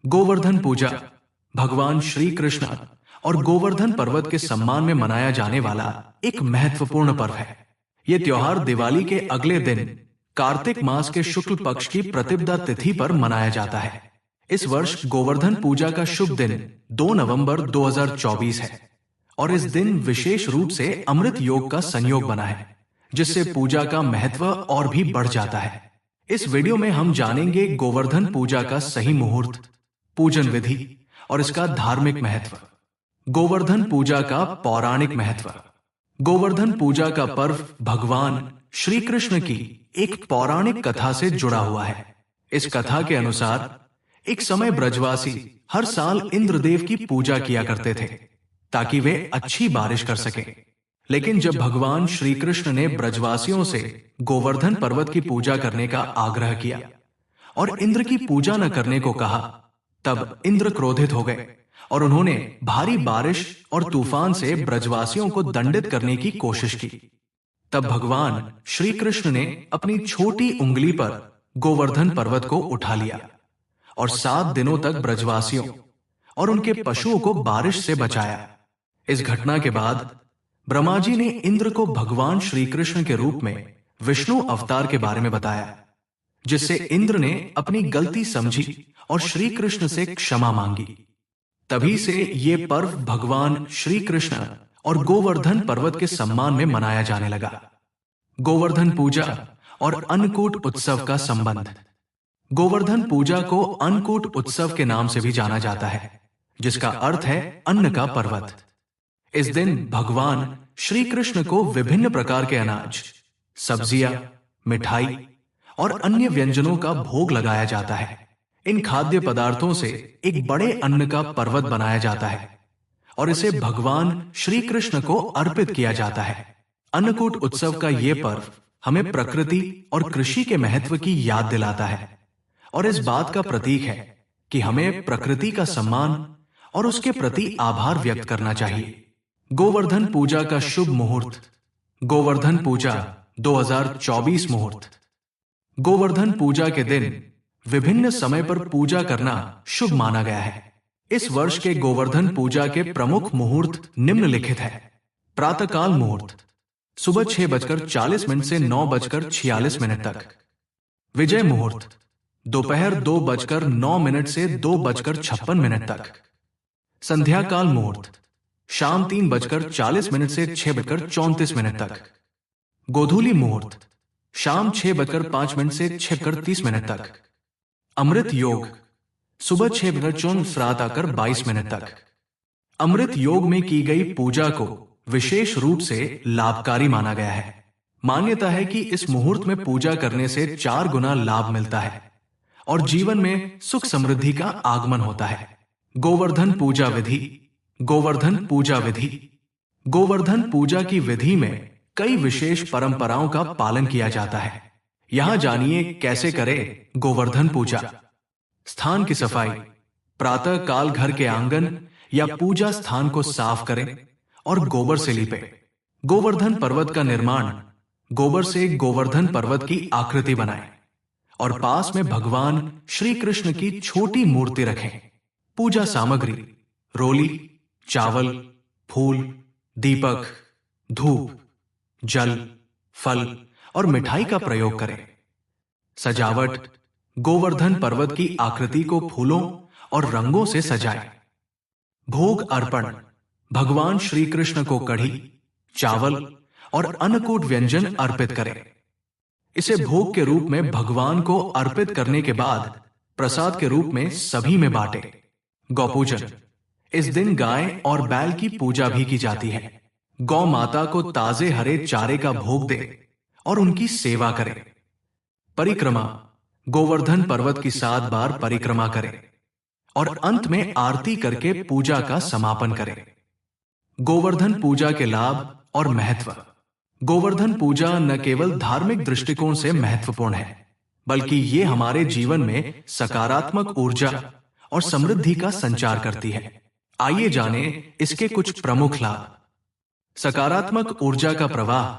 गोवर्धन पूजा भगवान श्री कृष्ण और गोवर्धन पर्वत के सम्मान में मनाया जाने वाला एक महत्वपूर्ण पर्व है। यह त्योहार दिवाली के अगले दिन कार्तिक मास के शुक्ल पक्ष की प्रतिपदा तिथि पर मनाया जाता है। इस वर्ष गोवर्धन पूजा का शुभ दिन 2 नवंबर 2024 है और इस दिन विशेष रूप से अमृत योग का संयोग बना है, जिससे पूजा का महत्व और भी बढ़ जाता है। इस वीडियो में हम जानेंगे गोवर्धन पूजा का सही मुहूर्त, पूजन विधि और इसका धार्मिक महत्व। गोवर्धन पूजा का पौराणिक महत्व। गोवर्धन पूजा का पर्व भगवान श्री कृष्ण की एक पौराणिक कथा से जुड़ा हुआ है। इस कथा के अनुसार एक समय ब्रजवासी हर साल इंद्रदेव की पूजा किया करते थे ताकि वे अच्छी बारिश कर सके। लेकिन जब भगवान श्री कृष्ण ने ब्रजवासियों से गोवर्धन पर्वत की पूजा करने का आग्रह किया और इंद्र की पूजा न करने को कहा, तब इंद्र क्रोधित हो गए और उन्होंने भारी बारिश और तूफान से ब्रजवासियों को दंडित करने की कोशिश की। तब भगवान श्री कृष्ण ने अपनी छोटी उंगली पर गोवर्धन पर्वत को उठा लिया और 7 दिनों तक ब्रजवासियों और उनके पशुओं को बारिश से बचाया। इस घटना के बाद ब्रह्मा जी ने इंद्र को भगवान श्री कृष्ण के रूप में विष्णु अवतार के बारे में बताया, जिससे इंद्र ने अपनी गलती समझी और श्री कृष्ण से क्षमा मांगी। तभी से ये पर्व भगवान श्री कृष्ण और गोवर्धन पर्वत के सम्मान में मनाया जाने लगा। गोवर्धन पूजा और अन्नकूट उत्सव का संबंध। गोवर्धन पूजा को अन्नकूट उत्सव के नाम से भी जाना जाता है, जिसका अर्थ है अन्न का पर्वत। इस दिन भगवान श्री कृष्ण को विभिन्न प्रकार के अनाज, सब्जियां, मिठाई और अन्य व्यंजनों का भोग लगाया जाता है। इन खाद्य पदार्थों से एक बड़े अन्न का पर्वत बनाया जाता है और इसे भगवान श्री कृष्ण को अर्पित किया जाता है। अन्नकूट उत्सव का यह पर्व हमें प्रकृति और कृषि के महत्व की याद दिलाता है और इस बात का प्रतीक है कि हमें प्रकृति का सम्मान और उसके प्रति आभार व्यक्त करना चाहिए। गोवर्धन पूजा का शुभ मुहूर्त। गोवर्धन पूजा 2024 मुहूर्त। गोवर्धन पूजा के दिन विभिन्न समय पर पूजा करना शुभ माना गया है। इस वर्ष के गोवर्धन पूजा के प्रमुख मुहूर्त निम्नलिखित है। प्रातःकाल मुहूर्त सुबह 6:40 से 9:46 तक। विजय मुहूर्त दोपहर 2:09 से 2:56 तक। संध्या काल मुहूर्त शाम 3:40 से 6:34 तक। गोधूली मुहूर्त शाम 6:05 से 6:30 तक। अमृत योग सुबह 6:24 रात आकर 22 तक। अमृत योग में की गई पूजा को विशेष रूप से लाभकारी माना गया है। मान्यता है कि इस मुहूर्त में पूजा करने से 4 गुना लाभ मिलता है और जीवन में सुख समृद्धि का आगमन होता है। गोवर्धन पूजा विधि। गोवर्धन पूजा विधि। गोवर्धन पूजा की विधि में कई विशेष परंपराओं का पालन किया जाता है। यहां जानिए कैसे करें गोवर्धन पूजा। स्थान की सफाई। प्रातः काल घर के आंगन या पूजा स्थान को साफ करें और गोबर से लीपें। गोवर्धन पर्वत का निर्माण। गोबर से गोवर्धन पर्वत की आकृति बनाएं और पास में भगवान श्री कृष्ण की छोटी मूर्ति रखें। पूजा सामग्री। रोली, चावल, फूल, दीपक, धूप, जल, फल और मिठाई का प्रयोग करें। सजावट। गोवर्धन पर्वत की आकृति को फूलों और रंगों से सजाएं। भोग अर्पण। भगवान श्री कृष्ण को कढ़ी, चावल और अन्नकूट व्यंजन अर्पित करें। इसे भोग के रूप में भगवान को अर्पित करने के बाद प्रसाद के रूप में सभी में बांटें। गौपूजन। इस दिन गाय और बैल की पूजा भी की जाती है। गौ माता को ताजे हरे चारे का भोग दे और उनकी सेवा करें। परिक्रमा। गोवर्धन पर्वत की 7 बार परिक्रमा करें और अंत में आरती करके पूजा का समापन करें। गोवर्धन पूजा के लाभ और महत्व। गोवर्धन पूजा न केवल धार्मिक दृष्टिकोण से महत्वपूर्ण है, बल्कि ये हमारे जीवन में सकारात्मक ऊर्जा और समृद्धि का संचार करती है। आइए जाने इसके कुछ प्रमुख लाभ। सकारात्मक ऊर्जा का प्रवाह।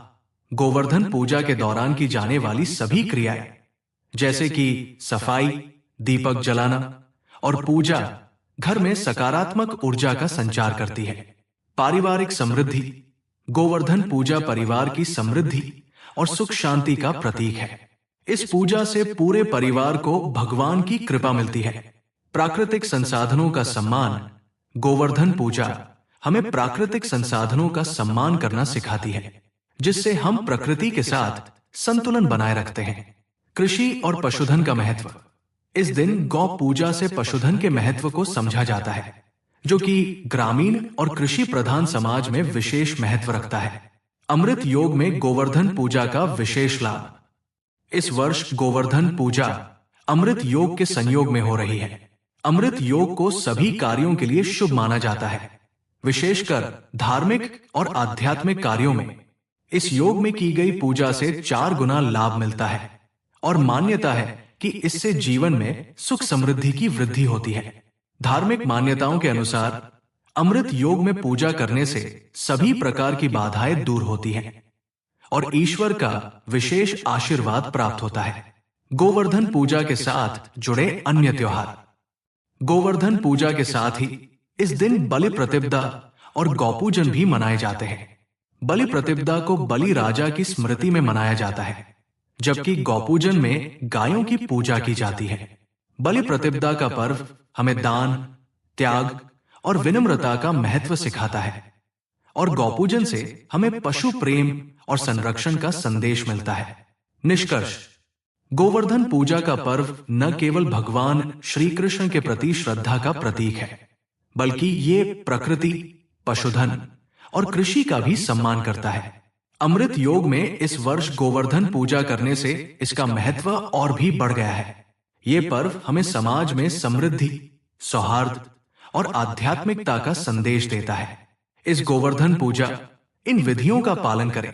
गोवर्धन पूजा के दौरान की जाने वाली सभी क्रियाएं, जैसे कि सफाई, दीपक जलाना और पूजा घर में सकारात्मक ऊर्जा का संचार करती है। पारिवारिक समृद्धि। गोवर्धन पूजा परिवार की समृद्धि और सुख शांति का प्रतीक है। इस पूजा से पूरे परिवार को भगवान की कृपा मिलती है। प्राकृतिक संसाधनों का सम्मान। गोवर्धन पूजा हमें प्राकृतिक संसाधनों का सम्मान करना सिखाती है, जिससे हम प्रकृति के साथ संतुलन बनाए रखते हैं। कृषि और पशुधन का महत्व। इस दिन गौ पूजा से पशुधन के महत्व को समझा जाता है, जो कि ग्रामीण और कृषि प्रधान समाज में विशेष महत्व रखता है। अमृत योग में गोवर्धन पूजा का विशेष लाभ। इस वर्ष गोवर्धन पूजा अमृत योग के संयोग में हो रही है। अमृत योग को सभी कार्यों के लिए शुभ माना जाता है, विशेषकर धार्मिक और आध्यात्मिक कार्यों में। इस योग में की गई पूजा से 4 गुना लाभ मिलता है और मान्यता है कि इससे जीवन में सुख समृद्धि की वृद्धि होती है। धार्मिक मान्यताओं के अनुसार अमृत योग में पूजा करने से सभी प्रकार की बाधाएं दूर होती हैं और ईश्वर का विशेष आशीर्वाद प्राप्त होता है। गोवर्धन पूजा के साथ जुड़े अन्य त्योहार। गोवर्धन पूजा के साथ ही इस दिन बलि प्रतिपदा और गौपूजन भी मनाए जाते हैं। बलि प्रतिपदा को बलि राजा की स्मृति में मनाया जाता है, जबकि गौपूजन में गायों की पूजा की जाती है। बलि प्रतिपदा का पर्व हमें दान, त्याग और विनम्रता का महत्व सिखाता है और गौपूजन से हमें पशु प्रेम और संरक्षण का संदेश मिलता है। निष्कर्ष, गोवर्धन पूजा का पर्व न केवल भगवान श्री कृष्ण के प्रति श्रद्धा का प्रतीक है, बल्कि ये प्रकृति, पशुधन और कृषि का भी सम्मान करता है। अमृत योग में इस वर्ष गोवर्धन पूजा करने से इसका महत्व और भी बढ़ गया है। ये पर्व हमें समाज में समृद्धि, सौहार्द और आध्यात्मिकता का संदेश देता है। इस गोवर्धन पूजा इन विधियों का पालन करें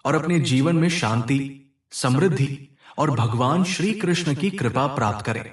और अपने जीवन में शांति, समृद्धि और भगवान श्री कृष्ण की कृपा प्राप्त करें।